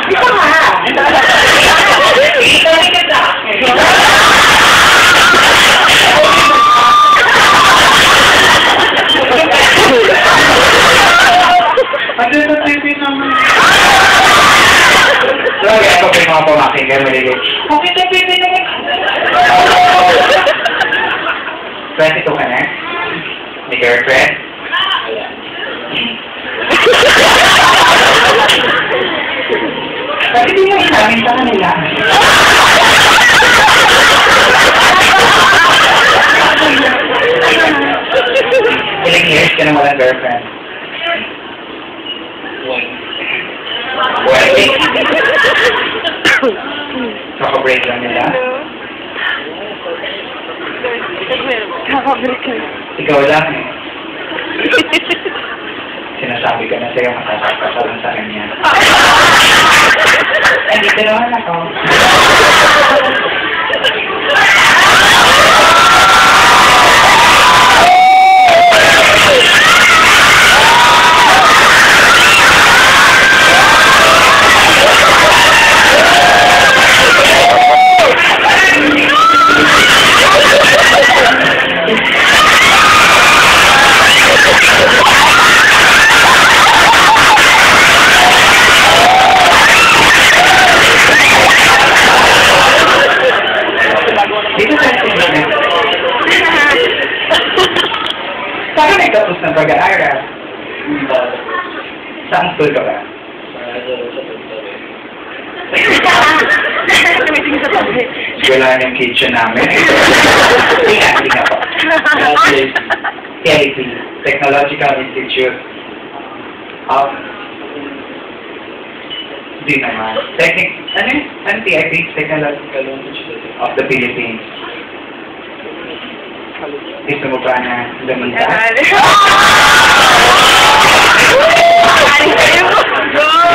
Ito nga! Ito nga kita! Ano na TV naman? Lagi ako pa yung mga pumaking kayo maligit. Okay na TV naman. 22 ka na? May girlfriend? Bakit di mo inamin sa kanila? Ilang years ka na walang girlfriend? One week. Kaka-break lang nila? Kakabalik ka na. Ikaw lang eh. Sinasabi ko na sa'yo, masasakta ka lang sa kanya. Hindi ko naman ako. Dito sa Pilipinas. Saan nagtapos ng pag-aaral? Saan school ka ba? Tumitingin sa tabi. Wala yung kitchen namin. Hindi nga po. TIP, Technological Institute of... Hindi naman. Ano TIP? Technological Institute of the Philippines. Gusto mo ba na lumunta?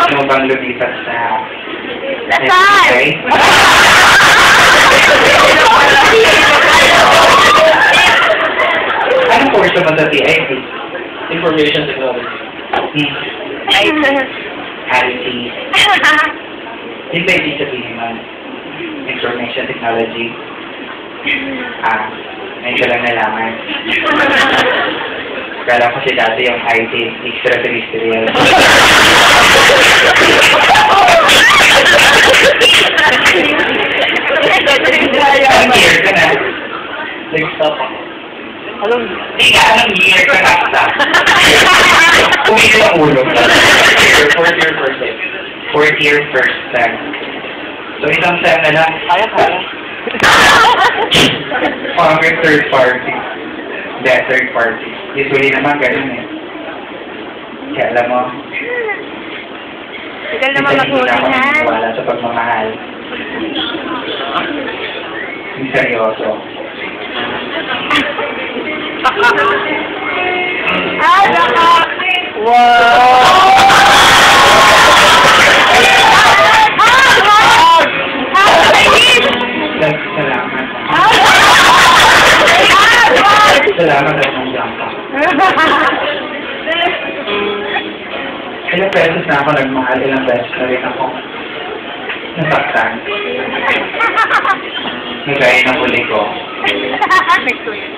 Gusto mo bang lumipat sa... Nasaan? Anong course mo sa TIP? Information technology. IT. Yung ba ibig sabihin man? Information technology. Ngayon ko lang nalaman. Kala ko si dati yung IT, extraterrestrial. Anong year ka na? Nag-stop ako. Anong year ka na? Kumili ang ulo. Fourth year first time. Fourth year first time. So isang sem na lang. Kaya. Parang may third party. Hindi, third party. Usually naman ganun eh. Kaya alam mo, Tagal naman hindi na ako maghuli, ha? naniniwala sa pagmamahal. Hindi seryoso. Salamat. Salamat at nandiyan ka. Ilang beses na ako nagmahal, ilang beses na rin ako nasaktan. Nagaya ng huli ko. Next week.